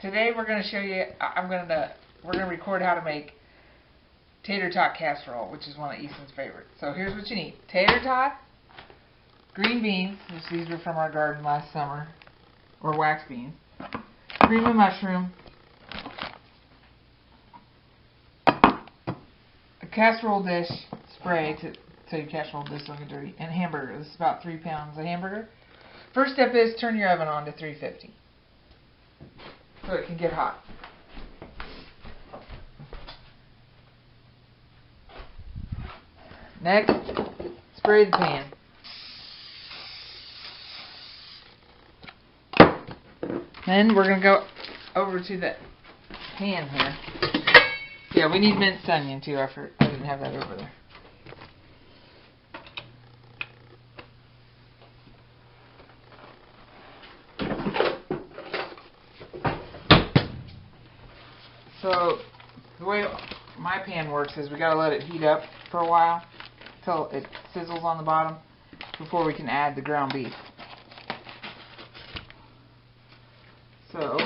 Today we're going to show you, we're going to record how to make tater tot casserole, which is one of Easton's favorites. So here's what you need. Tater tot, green beans, which these were from our garden last summer, or wax beans, cream of mushroom, a casserole dish spray so your casserole dish don't get dirty, and hamburger. This is about 3 pounds of hamburger. First step is turn your oven on to 350 so it can get hot. Next, spray the pan. Then we're going to go over to the pan here. Yeah, we need minced onion too. I didn't have that over there. So the way my pan works is we got to let it heat up for a while until it sizzles on the bottom before we can add the ground beef. So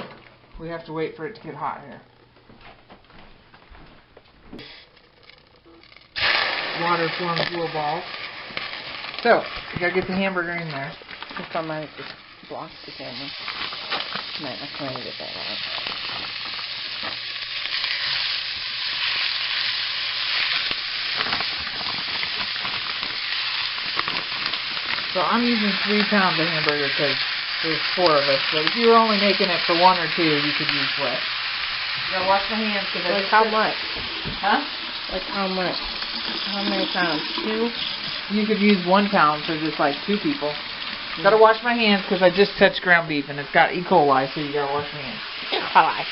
we have to wait for it to get hot here. Water forms little balls. So we gotta get the hamburger in there. If I might just block the camera. Might not try to get that out. So I'm using 3 pounds of hamburger because there's 4 of us. So if you were only making it for 1 or 2, you could use less. You gotta wash my hands because like how much? Huh? Like how much? How many pounds? 2? You could use 1 pound for just like 2 people. Gotta wash my hands because I just touched ground beef and it's got E. coli, so you gotta wash your hands. E. coli.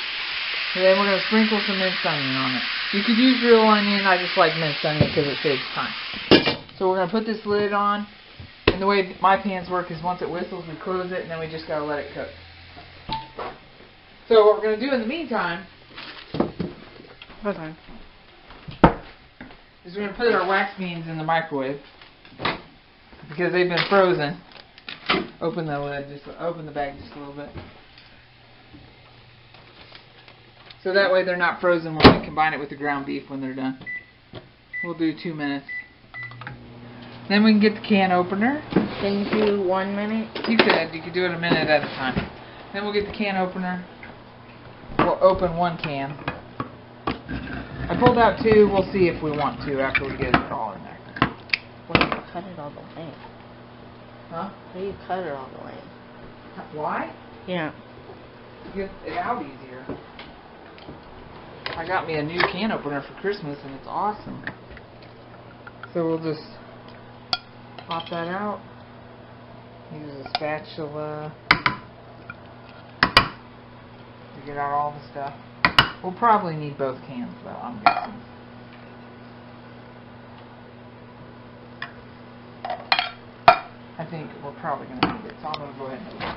And then we're gonna sprinkle some minced onion on it. You could use real onion. I just like minced onion because it saves time. So we're gonna put this lid on. And the way my pans work is once it whistles, we close it, and then we just gotta let it cook. So what we're gonna do in the meantime is we're gonna put our wax beans in the microwave because they've been frozen. Open the lid, open the bag just a little bit. So that way they're not frozen when we combine it with the ground beef when they're done. We'll do 2 minutes. Then we can get the can opener. Can you do 1 minute? You could do it a minute at a time. Then we'll get the can opener. We'll open 1 can. I pulled out 2. We'll see if we want to after we get it all in there. Why do you cut it all the way? Huh? Why do you cut it all the way? Why? Yeah. To get it out easier. I got me a new can opener for Christmas and it's awesome. So we'll just pop that out. Use a spatula to get out all the stuff. We'll probably need both cans though, I'm guessing. I think we're probably going to need it, so I'm going to go ahead and open it.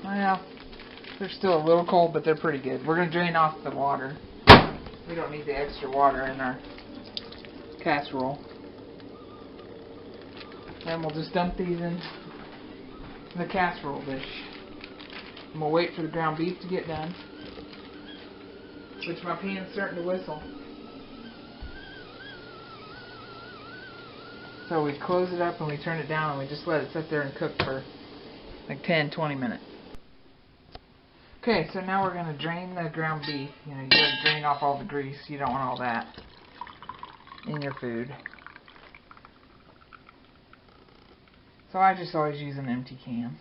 Well, they're still a little cold, but they're pretty good. We're going to drain off the water. We don't need the extra water in our casserole. Then we'll just dump these in the casserole dish. And we'll wait for the ground beef to get done, which my pan's starting to whistle. So we close it up and we turn it down and we just let it sit there and cook for like 10-20 minutes. Okay, so now we're going to drain the ground beef. You know, you got to drain off all the grease. You don't want all that in your food. So I just always use an empty can.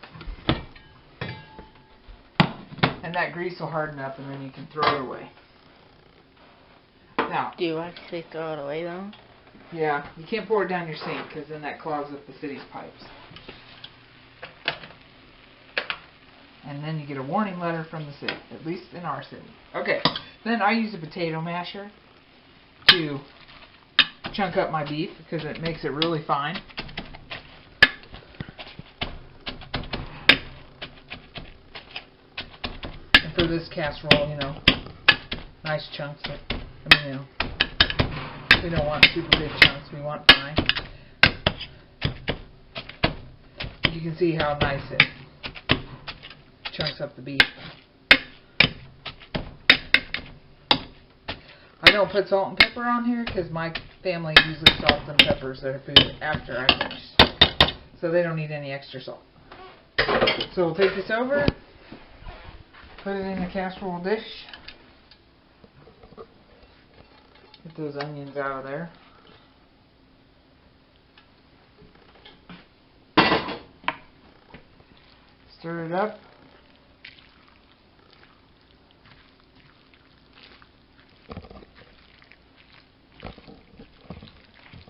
And that grease will harden up and then you can throw it away. Now, do you actually throw it away though? Yeah, you can't pour it down your sink because then that clogs up the city's pipes. And then you get a warning letter from the city, at least in our city. Okay, then I use a potato masher to chunk up my beef because it makes it really fine. And for this casserole, you know, nice chunks. We don't want super big chunks, we want fine. You can see how nice it chunks up the beef. I don't put salt and pepper on here because my family usually salts and peppers their food after I finish. So they don't need any extra salt. So we'll take this over, put it in the casserole dish. Get those onions out of there. Stir it up.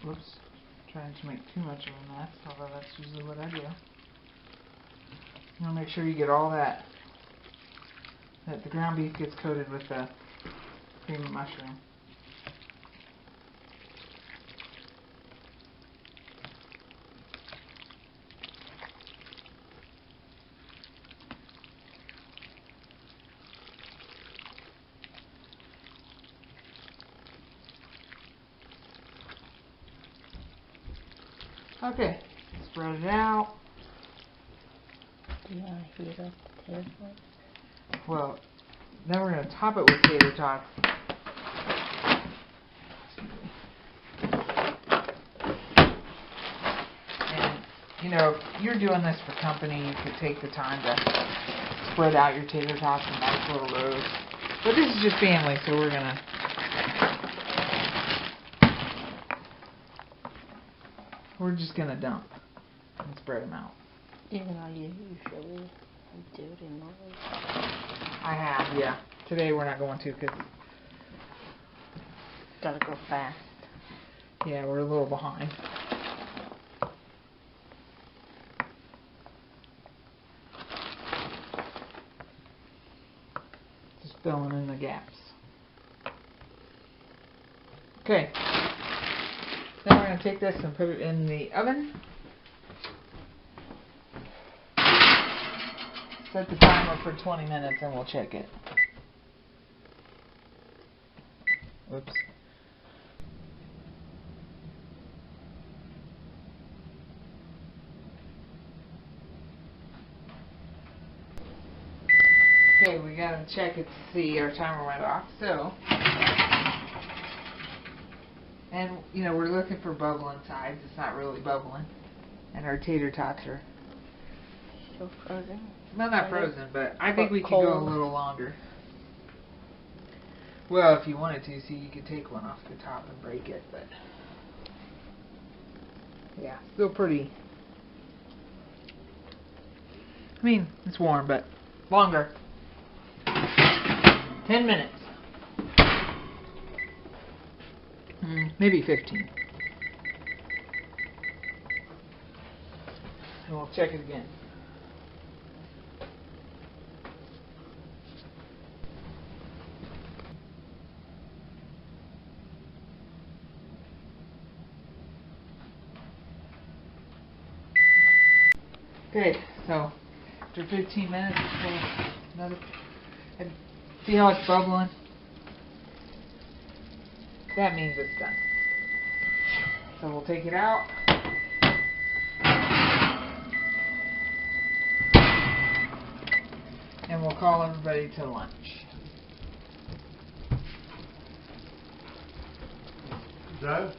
Whoops. Trying to make too much of a mess, although that's usually what I do. You want to make sure you get all that the ground beef gets coated with the cream of mushroom. Okay, spread it out. Do you want to heat up the tater tots? Well, then we're going to top it with tater tots. And, you know, if you're doing this for company, you could take the time to spread out your tater tots in nice little rows. But this is just family, so we're going to... We're just going to dump and spread them out. Even though you usually do it in Norway. I have, yeah. Today we're not going to because... Gotta go fast. Yeah, we're a little behind. Just filling in the gaps. Okay. Then we're going to take this and put it in the oven. Set the timer for 20 minutes and we'll check it. Oops. Okay, we gotta check it to see our timer went off. So, and you know, we're looking for bubbling sides. It's not really bubbling. And our tater tots are Still frozen? well, not frozen, but I think we could cold. go a little longer. Well, if you wanted to, see, you could take one off the top and break it, but yeah, still pretty. I mean, it's warm, but longer. 10 minutes. Maybe 15. And we'll check it again. Okay, so after 15 minutes, we'll another. And see how it's bubbling? That means it's done. So we'll take it out. And we'll call everybody to lunch. Done?